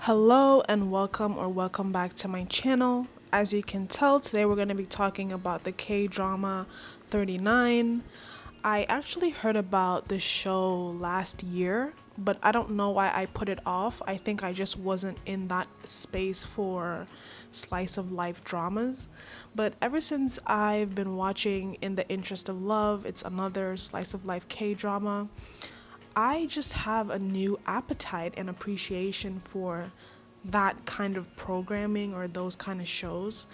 Hello and welcome back to my channel. As you can tell, today we're going to be talking about the K-drama 39. I actually heard about this show last year, but I don't know why I put it off. I think I just wasn't in that space for slice of life dramas. But ever since I've been watching In the Interest of Love, it's another slice of life K-drama, I just have a new appetite and appreciation for that kind of programming or those kind of shows.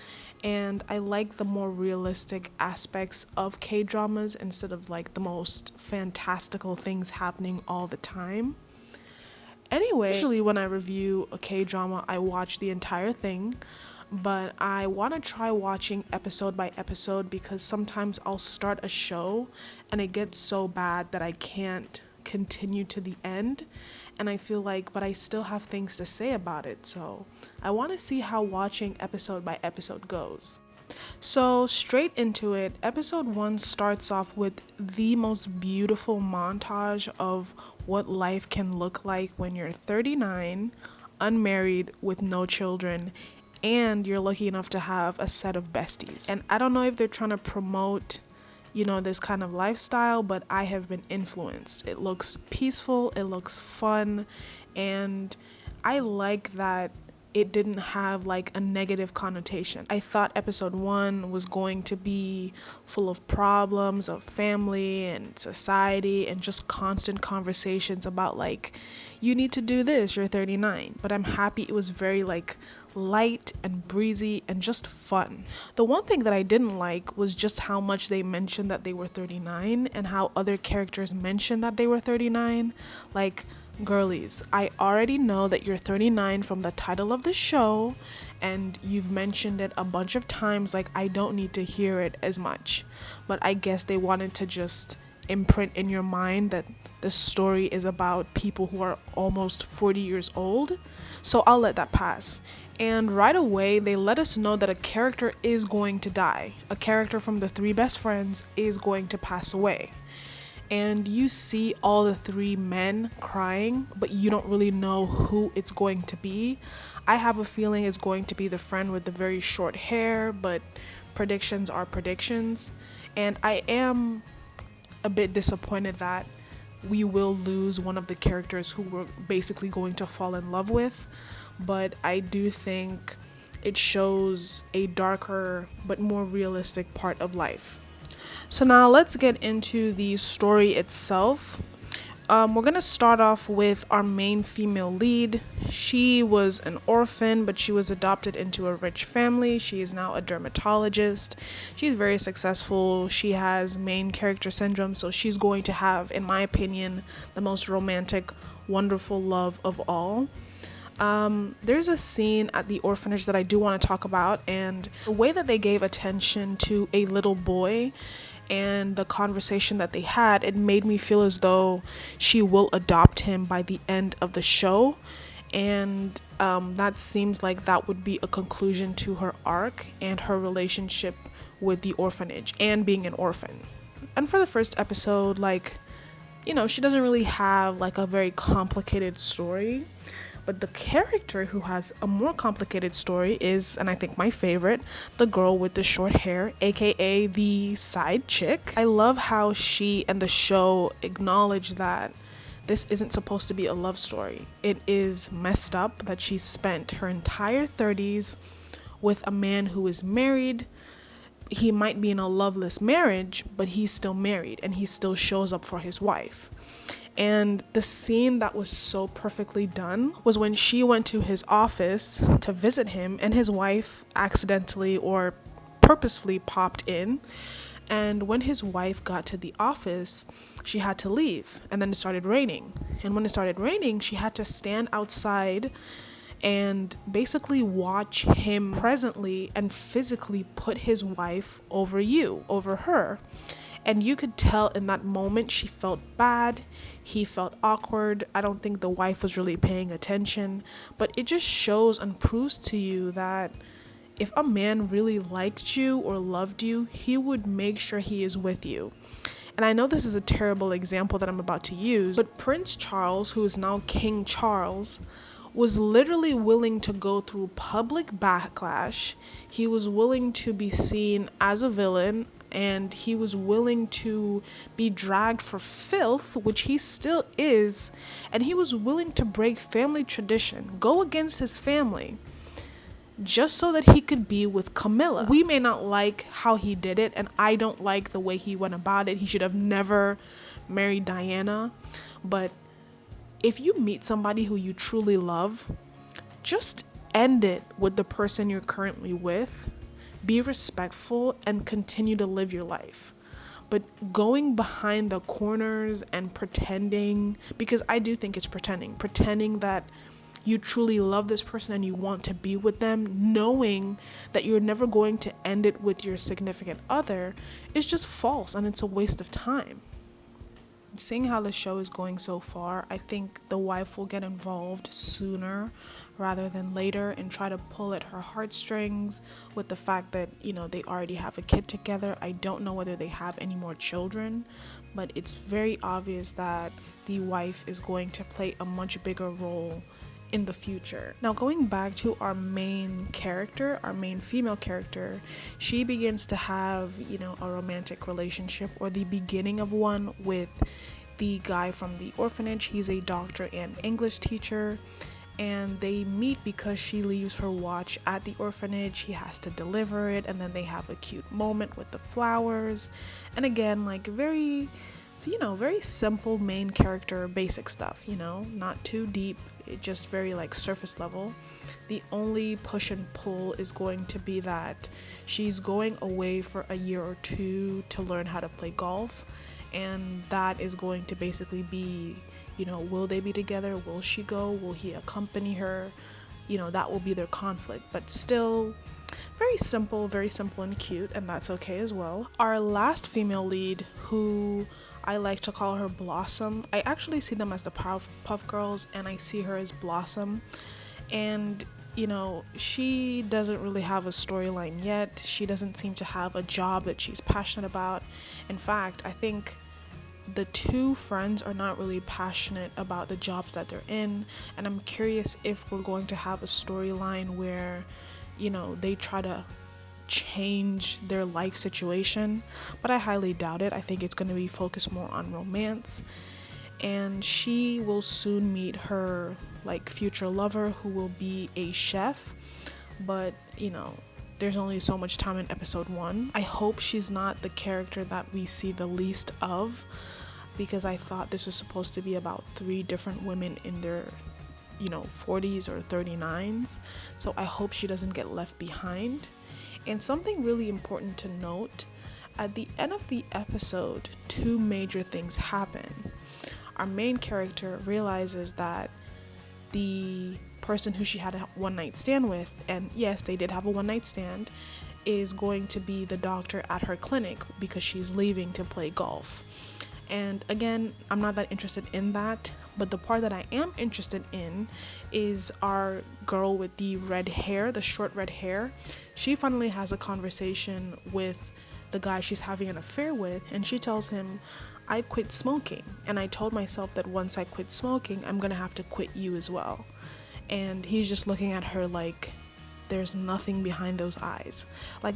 And I like the more realistic aspects of K-dramas instead of like the most fantastical things happening all the time. Anyway, usually when I review a K-drama, I watch the entire thing, but I want to try watching episode by episode because sometimes I'll start a show and it gets so bad that I can't continue to the end, and I feel like but I still have things to say about it, so I want to see how watching episode by episode goes. So straight into it, episode 1 starts off with the most beautiful montage of what life can look like when you're 39, unmarried, with no children, and you're lucky enough to have a set of besties. And I don't know if they're trying to promote this kind of lifestyle, but I have been influenced. It looks peaceful, it looks fun, and I like that it didn't have like a negative connotation. I thought episode 1 was going to be full of problems of family and society and just constant conversations about like, you need to do this, you're 39. But I'm happy it was very like light and breezy and just fun. The one thing that I didn't like was just how much they mentioned that they were 39 and how other characters mentioned that they were 39. Like, girlies, I already know that you're 39 from the title of the show, and you've mentioned it a bunch of times. Like, I don't need to hear it as much. But I guess they wanted to just imprint in your mind that the story is about people who are almost 40 years old. So I'll let that pass. And right away, they let us know that a character is going to die. A character from the 3 best friends is going to pass away. And you see all the 3 men crying, but you don't really know who it's going to be. I have a feeling it's going to be the friend with the very short hair, but predictions are predictions. And I am a bit disappointed that we will lose one of the characters who we're basically going to fall in love with. But I do think it shows a darker but more realistic part of life. So now let's get into the story itself. We're gonna start off with our main female lead. She was an orphan, but she was adopted into a rich family. She is now a dermatologist. She's very successful. She has main character syndrome, so she's going to have, in my opinion, the most romantic, wonderful love of all. There's a scene at the orphanage that I do want to talk about, and the way that they gave attention to a little boy and the conversation that they had, it made me feel as though she will adopt him by the end of the show. And that seems like that would be a conclusion to her arc and her relationship with the orphanage and being an orphan. And for the first episode, she doesn't really have like a very complicated story. But the character who has a more complicated story is, and I think my favorite, the girl with the short hair, aka the side chick. I love how she and the show acknowledge that this isn't supposed to be a love story. It is messed up that she spent her entire 30s with a man who is married. He might be in a loveless marriage, but he's still married and he still shows up for his wife. And the scene that was so perfectly done was when she went to his office to visit him and his wife accidentally or purposefully popped in. And when his wife got to the office, she had to leave, and then it started raining. And when it started raining, she had to stand outside and basically watch him presently and physically put his wife over her. And you could tell in that moment she felt bad, he felt awkward. I don't think the wife was really paying attention, but it just shows and proves to you that if a man really liked you or loved you, he would make sure he is with you. And I know this is a terrible example that I'm about to use, but Prince Charles, who is now King Charles, was literally willing to go through public backlash. He was willing to be seen as a villain, and he was willing to be dragged for filth, which he still is, and he was willing to break family tradition, go against his family, just so that he could be with Camilla. We may not like how he did it, and I don't like the way he went about it. He should have never married Diana, but if you meet somebody who you truly love, just end it with the person you're currently with. Be respectful and continue to live your life. But going behind the corners and pretending, because I do think it's pretending that you truly love this person and you want to be with them, knowing that you're never going to end it with your significant other, is just false, and it's a waste of time. Seeing how the show is going so far, I think the wife will get involved sooner rather than later and try to pull at her heartstrings with the fact that, they already have a kid together. I don't know whether they have any more children, but it's very obvious that the wife is going to play a much bigger role in the future. Now, going back to our main female character, she begins to have, a romantic relationship, or the beginning of one, with the guy from the orphanage. He's a doctor and English teacher, and they meet because she leaves her watch at the orphanage. He has to deliver it, and then they have a cute moment with the flowers. And again, like very simple main character basic stuff, not too deep, just very like surface level. The only push and pull is going to be that she's going away for a year or two to learn how to play golf, and that is going to basically be, will they be together? Will she go? Will he accompany her? That will be their conflict, but still very simple and cute, and that's okay as well. Our last female lead, who I like to call her Blossom. I actually see them as the Powerpuff Girls, and I see her as Blossom. And, she doesn't really have a storyline yet. She doesn't seem to have a job that she's passionate about. In fact, I think the two friends are not really passionate about the jobs that they're in. And I'm curious if we're going to have a storyline where, they try to change their life situation, but I highly doubt it. I think it's going to be focused more on romance, and she will soon meet her future lover, who will be a chef, but there's only so much time in episode 1. I hope she's not the character that we see the least of, because I thought this was supposed to be about 3 different women in their 40s or 39s, so I hope she doesn't get left behind. And something really important to note, at the end of the episode, 2 major things happen. Our main character realizes that the person who she had a one-night stand with, and yes, they did have a one-night stand, is going to be the doctor at her clinic because she's leaving to play golf. And again, I'm not that interested in that, but the part that I am interested in is our girl with the red hair, the short red hair. She finally has a conversation with the guy she's having an affair with, and she tells him, I quit smoking, and I told myself that once I quit smoking, I'm gonna have to quit you as well. And he's just looking at her like there's nothing behind those eyes.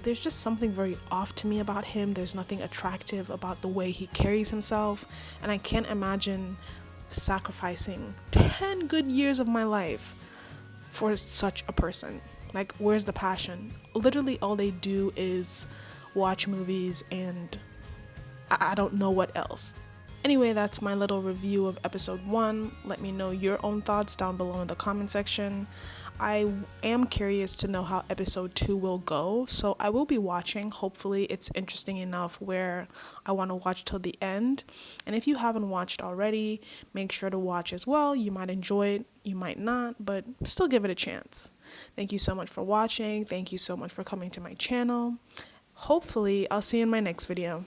There's just something very off to me about him. There's nothing attractive about the way he carries himself, and I can't imagine sacrificing 10 good years of my life for such a person. Where's the passion? Literally all they do is watch movies, and I don't know what else. Anyway, that's my little review of episode 1. Let me know your own thoughts down below in the comment section. I am curious to know how episode 2 will go, so I will be watching. Hopefully it's interesting enough where I want to watch till the end. And if you haven't watched already, make sure to watch as well. You might enjoy it, you might not, but still give it a chance. Thank you so much for watching. Thank you so much for coming to my channel. Hopefully I'll see you in my next video.